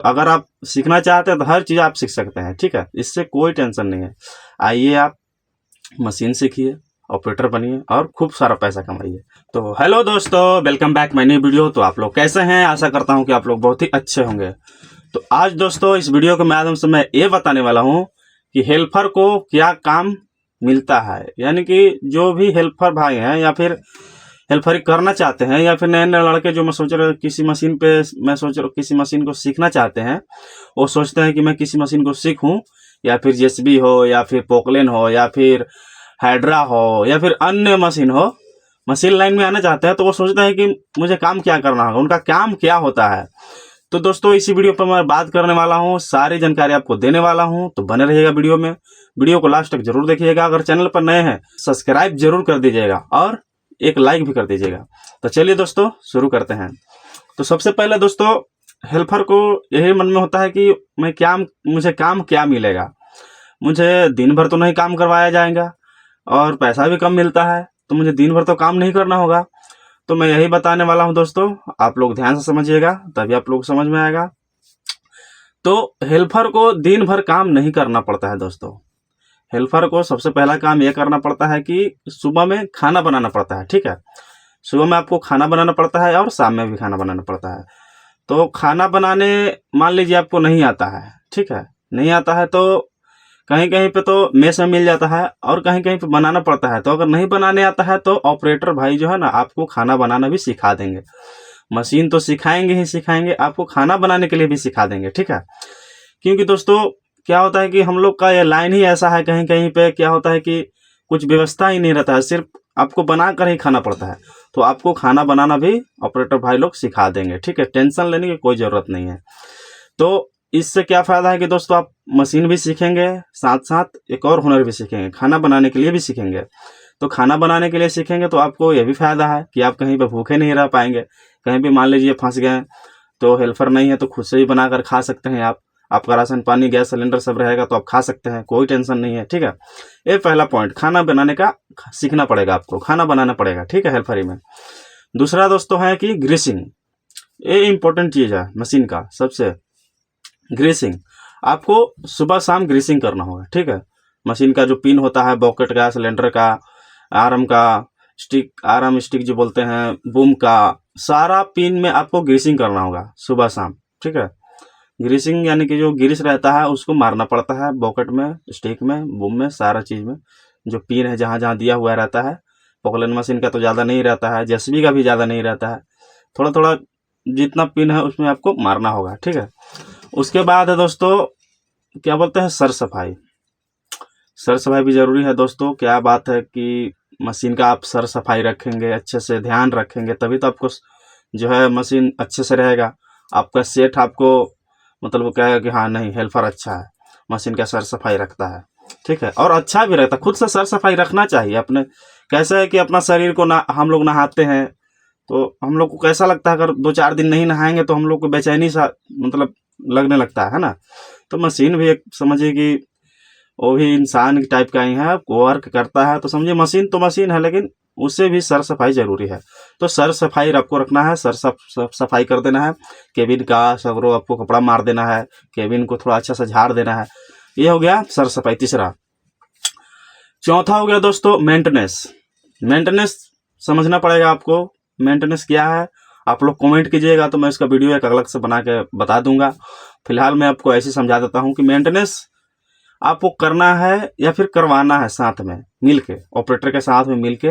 अगर आप सीखना चाहते हैं तो हर चीज़ आप सीख सकते हैं, ठीक है, इससे कोई टेंशन नहीं है। आइए आप मशीन सीखिए, ऑपरेटर बनिए और खूब सारा पैसा कमाइए। तो हेलो दोस्तों, welcome back my new video. तो आप लोग कैसे हैं? आशा करता हूं कि आप लोग बहुत ही अच्छे होंगे। तो आज दोस्तों इस वीडियो के माध्यम से मैं ये बताने वाला हूं कि हेल्पर को क्या काम मिलता है, यानी कि जो भी हेल्पर भाई हैं या फिर हेल्परी करना चाहते हैं या फिर नए नए लड़के जो मैं सोच रहा किसी मशीन पे मैं सोच रहा किसी मशीन को सीखना चाहते हैं, वो सोचते हैं कि मैं किसी मशीन को सीखूं, या फिर जेसीबी हो या फिर पोकलेन हो या फिर हाइड्रा हो या फिर अन्य मशीन हो, मशीन लाइन में आना चाहते हैं तो वो सोचते हैं कि मुझे काम क्या करना होगा, उनका काम क्या होता है। तो दोस्तों इसी वीडियो पर मैं बात करने वाला हूँ, सारी जानकारी आपको देने वाला हूँ, तो बने रहिएगा वीडियो में। वीडियो को लास्ट तक जरूर देखिएगा। अगर चैनल पर नए हैं सब्सक्राइब जरूर कर दीजिएगा और एक लाइक भी कर दीजिएगा। तो चलिए दोस्तों शुरू करते हैं। तो सबसे पहले दोस्तों हेल्पर को यही मन में होता है कि मुझे काम क्या मिलेगा। मुझे दिन भर तो नहीं काम करवाया जाएगा और पैसा भी कम मिलता है, तो मुझे दिन भर तो काम नहीं करना होगा। तो मैं यही बताने वाला हूं दोस्तों, आप लोग ध्यान से समझिएगा तभी आप लोग समझ में आएगा। तो हेल्पर को दिन भर काम नहीं करना पड़ता है दोस्तों। हेल्पर को सबसे पहला काम यह करना पड़ता है कि सुबह में खाना बनाना पड़ता है, ठीक है। सुबह में आपको खाना बनाना पड़ता है और शाम में भी खाना बनाना पड़ता है। तो खाना बनाने मान लीजिए आपको नहीं आता है, ठीक है, नहीं आता है तो कहीं कहीं पे तो मेस में मिल जाता है और कहीं कहीं पे बनाना पड़ता है। तो अगर नहीं बनाने आता है तो ऑपरेटर भाई जो है ना आपको खाना बनाना भी सिखा देंगे। मशीन तो सिखाएंगे ही सिखाएंगे, आपको खाना बनाने के लिए भी सिखा देंगे, ठीक है। क्योंकि दोस्तों क्या होता है कि हम लोग का ये लाइन ही ऐसा है, कहीं कहीं पे क्या होता है कि कुछ व्यवस्था ही नहीं रहता है, सिर्फ आपको बना कर ही खाना पड़ता है। तो आपको खाना बनाना भी ऑपरेटर भाई लोग सिखा देंगे, ठीक है, टेंशन लेने की कोई ज़रूरत नहीं है। तो इससे क्या फ़ायदा है कि दोस्तों आप मशीन भी सीखेंगे, साथ साथ एक और हुनर भी सीखेंगे, खाना बनाने के लिए भी सीखेंगे। तो खाना बनाने के लिए सीखेंगे तो आपको यह भी फ़ायदा है कि आप कहीं पर भूखे नहीं रह पाएंगे। कहीं भी मान लीजिए फंस गए तो हेल्पर नहीं है तो खुद से ही बना कर खा सकते हैं आप। आपका राशन पानी गैस सिलेंडर सब रहेगा तो आप खा सकते हैं, कोई टेंशन नहीं है, ठीक है। ये पहला पॉइंट, खाना बनाने का सीखना पड़ेगा, आपको खाना बनाना पड़ेगा, ठीक है, हेल्परी में। दूसरा दोस्तों है कि ग्रीसिंग, ये इंपॉर्टेंट चीज़ है मशीन का सबसे। ग्रीसिंग आपको सुबह शाम ग्रीसिंग करना होगा, ठीक है। मशीन का जो पिन होता है, बॉकेट का, सिलेंडर का, आर्म का, स्टिक, आर्म स्टिक जो बोलते हैं, बूम का, सारा पिन में आपको ग्रीसिंग करना होगा सुबह शाम, ठीक है। ग्रीसिंग यानी कि जो ग्रीस रहता है उसको मारना पड़ता है, बॉकेट में, स्टिक में, बूम में, सारा चीज़ में जो पिन है जहाँ जहाँ दिया हुआ रहता है। पोकलेन मशीन का तो ज़्यादा नहीं रहता है, जेसीबी का भी ज़्यादा नहीं रहता है, थोड़ा थोड़ा जितना पिन है उसमें आपको मारना होगा, ठीक है। उसके बाद है दोस्तों क्या बोलते हैं, सर सफाई। सर सफाई भी ज़रूरी है दोस्तों। क्या बात है कि मशीन का आप सर सफाई रखेंगे, अच्छे से ध्यान रखेंगे, तभी तो आपको जो है मशीन अच्छे से रहेगा। आपका सेठ आपको मतलब वो कहेगा कि हाँ नहीं हेल्पर अच्छा है, मशीन का सर सफाई रखता है, ठीक है, और अच्छा भी रहता है। खुद से सर सफाई रखना चाहिए अपने। कैसा है कि अपना शरीर को ना हम लोग नहाते हैं तो हम लोग को कैसा लगता है, अगर 2-4 दिन नहीं नहाएंगे तो हम लोग को बेचैनी सा मतलब लगने लगता है ना। तो मशीन भी एक समझिए कि वो भी इंसान टाइप का ही है, वर्क करता है, तो समझिए मशीन तो मशीन है लेकिन उससे भी सर सफाई जरूरी है। तो सर सफाई आपको रखना है, सर सफाई कर देना है, केबिन का सगरों आपको कपड़ा मार देना है, केबिन को थोड़ा अच्छा से झाड़ देना है। ये हो गया सर सफाई, तीसरा। चौथा हो गया दोस्तों मेंटेनेंस। मेंटेनेंस समझना पड़ेगा आपको, मेंटेनेंस क्या है। आप लोग कमेंट कीजिएगा तो मैं इसका वीडियो एक अलग से बना के बता दूंगा। फिलहाल मैं आपको ऐसे समझा देता हूँ कि मेंटेनेंस आपको करना है या फिर करवाना है, साथ में मिलके, ऑपरेटर के साथ में मिलके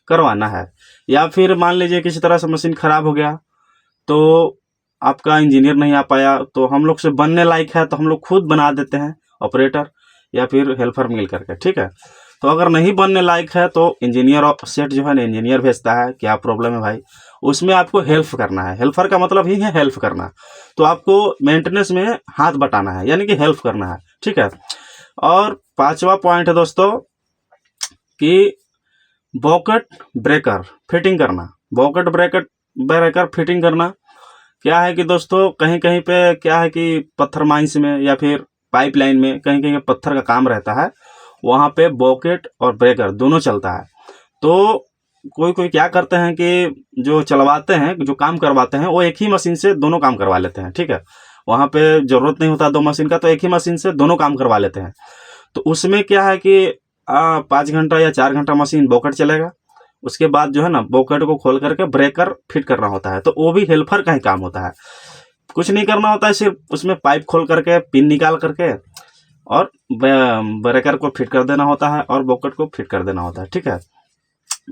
करवाना है। या फिर मान लीजिए किसी तरह से मशीन खराब हो गया तो आपका इंजीनियर नहीं आ पाया तो हम लोग से बनने लायक है तो हम लोग खुद बना देते हैं, ऑपरेटर या फिर हेल्पर मिल करके, ठीक है। तो अगर नहीं बनने लायक है तो इंजीनियर और सेट जो है ना, इंजीनियर भेजता है, क्या प्रॉब्लम है भाई, उसमें आपको हेल्प करना है। हेल्पर का मतलब ही है हेल्प करना। तो आपको मेंटेनेंस में हाथ बटाना है, यानी कि हेल्प करना है, ठीक है। और पांचवा पॉइंट है दोस्तों कि बॉकेट ब्रेकर फिटिंग करना। बॉकेट ब्रेकर फिटिंग करना क्या है कि दोस्तों कहीं कहीं पे क्या है कि पत्थर माइंस में या फिर पाइपलाइन में कहीं कहीं पत्थर का काम रहता है, वहाँ पे बॉकेट और ब्रेकर दोनों चलता है। तो कोई कोई क्या करते हैं कि जो चलवाते हैं, जो काम करवाते हैं, वो एक ही मशीन से दोनों काम करवा लेते हैं, ठीक है। वहाँ पे ज़रूरत नहीं होता 2 मशीन का, तो एक ही मशीन से दोनों काम करवा लेते हैं। तो उसमें क्या है कि 5 घंटा या 4 घंटा मशीन बॉकेट चलेगा, उसके बाद जो है ना बॉकेट को खोल करके ब्रेकर फिट करना होता है। तो वो भी हेल्पर का ही काम होता है, कुछ नहीं करना होता है, सिर्फ उसमें पाइप खोल करके पिन निकाल करके और ब्रेकर को फिट कर देना होता है और बॉकेट को फिट कर देना होता है। ठीक है,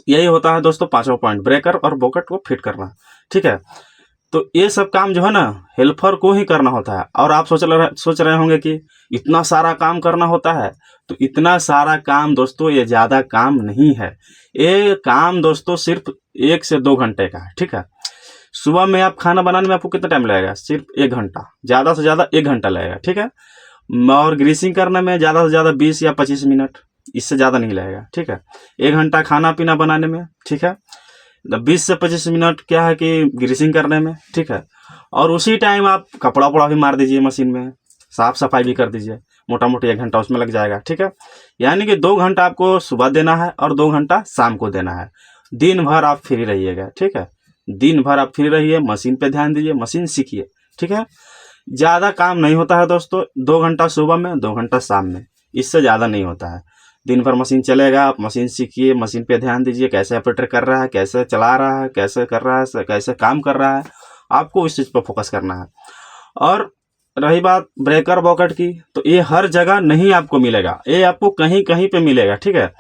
यही होता है दोस्तों 5वां पॉइंट, ब्रेकर और बॉकेट को फिट करना। ठीक है, तो ये सब काम जो है ना हेल्पर को ही करना होता है। और आप सोच रहे होंगे कि इतना सारा काम करना होता है, तो इतना सारा काम दोस्तों ये ज़्यादा काम नहीं है। ये काम दोस्तों सिर्फ 1 से 2 घंटे का है। ठीक है, सुबह में आप खाना बनाने में आपको कितना टाइम लगेगा? सिर्फ 1 घंटा, ज़्यादा से ज़्यादा 1 घंटा लगेगा। ठीक है, और ग्रीसिंग करने में ज़्यादा से ज़्यादा 20 या 25 मिनट, इससे ज़्यादा नहीं लगेगा। ठीक है, 1 घंटा खाना पीना बनाने में। ठीक है, 20 से 25 मिनट क्या है कि ग्रीसिंग करने में। ठीक है, और उसी टाइम आप कपड़ा उपड़ा भी मार दीजिए मशीन में, साफ सफाई भी कर दीजिए, मोटा मोटी 1 घंटा उसमें लग जाएगा। ठीक है, यानी कि 2 घंटा आपको सुबह देना है और 2 घंटा शाम को देना है। दिन भर आप फ्री रहिएगा। ठीक है, दिन भर आप फ्री रहिए, मशीन पे ध्यान दीजिए, मशीन सीखिए। ठीक है, ज़्यादा काम नहीं होता है दोस्तों, 2 घंटा सुबह में, 2 घंटा शाम में, इससे ज़्यादा नहीं होता है। दिन भर मशीन चलेगा, आप मशीन सीखिए, मशीन पे ध्यान दीजिए, कैसे ऑपरेटर कर रहा है, कैसे चला रहा है, कैसे कर रहा है, कैसे काम कर रहा है, आपको इस चीज़ पर फोकस करना है। और रही बात ब्रेकर बॉकेट की, तो ये हर जगह नहीं आपको मिलेगा, ये आपको कहीं कहीं पे मिलेगा। ठीक है,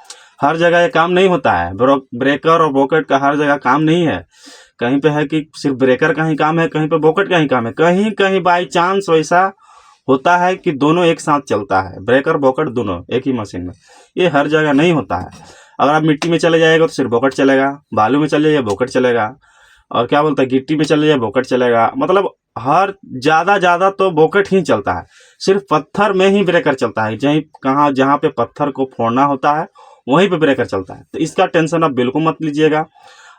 हर जगह ये काम नहीं होता है, ब्रेकर और बॉकेट का हर जगह काम नहीं है। कहीं पे है कि सिर्फ ब्रेकर का ही काम है, कहीं पे बॉकेट का ही काम है, कहीं कहीं बाई चांस वैसा होता है कि दोनों एक साथ चलता है, ब्रेकर बॉकेट दोनों एक ही मशीन में। ये हर जगह नहीं होता है। अगर आप मिट्टी में चले जाएगा तो सिर्फ बॉकेट चलेगा, बालू में चले जाइए बॉकेट चलेगा, और क्या बोलता है गिट्टी में चले जाइए बॉकेट चलेगा। मतलब हर ज़्यादा तो बॉकेट ही चलता है, सिर्फ पत्थर में ही ब्रेकर चलता है। जहाँ पे पत्थर को फोड़ना होता है वहीं पे ब्रेकर चलता है। तो इसका टेंशन आप बिल्कुल मत लीजिएगा,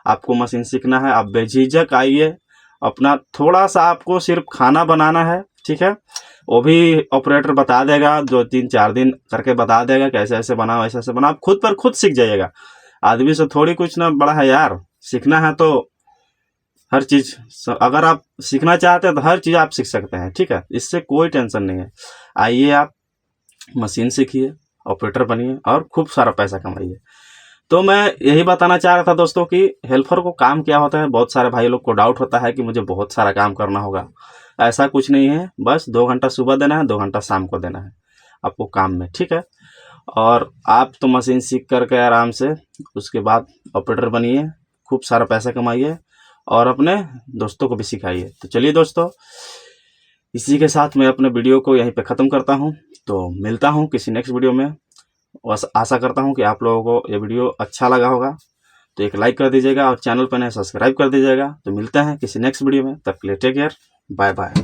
आपको मशीन सीखना है, आप बेझिझक आइए, अपना थोड़ा सा आपको सिर्फ खाना बनाना है। ठीक है, वो भी ऑपरेटर बता देगा, 2-3-4 दिन करके बता देगा कैसे ऐसे बनाओ, ऐसे ऐसे बनाओ, आप खुद पर खुद सीख जाइएगा। आदमी से थोड़ी कुछ ना बड़ा है यार, सीखना है तो हर चीज़, अगर आप सीखना चाहते हैं तो हर चीज़ आप सीख सकते हैं। ठीक है, इससे कोई टेंशन नहीं है। आइए आप मशीन सीखिए, ऑपरेटर बनिए और खूब सारा पैसा कमाइए। तो मैं यही बताना चाह रहा था दोस्तों कि हेल्पर को काम क्या होता है। बहुत सारे भाई लोग को डाउट होता है कि मुझे बहुत सारा काम करना होगा, ऐसा कुछ नहीं है। बस 2 घंटा सुबह देना है, 2 घंटा शाम को देना है आपको काम में। ठीक है, और आप तो मशीन सीख करके आराम से उसके बाद ऑपरेटर बनिए, खूब सारा पैसा कमाइए और अपने दोस्तों को भी सिखाइए। तो चलिए दोस्तों, इसी के साथ मैं अपने वीडियो को यहीं पे ख़त्म करता हूँ। तो मिलता हूँ किसी नेक्स्ट वीडियो में। बस आशा करता हूँ कि आप लोगों को ये वीडियो अच्छा लगा होगा, तो एक लाइक कर दीजिएगा और चैनल पर नए सब्सक्राइब कर दीजिएगा। तो मिलते हैं किसी नेक्स्ट वीडियो में, तब के लिए टेक केयर, बाय बाय।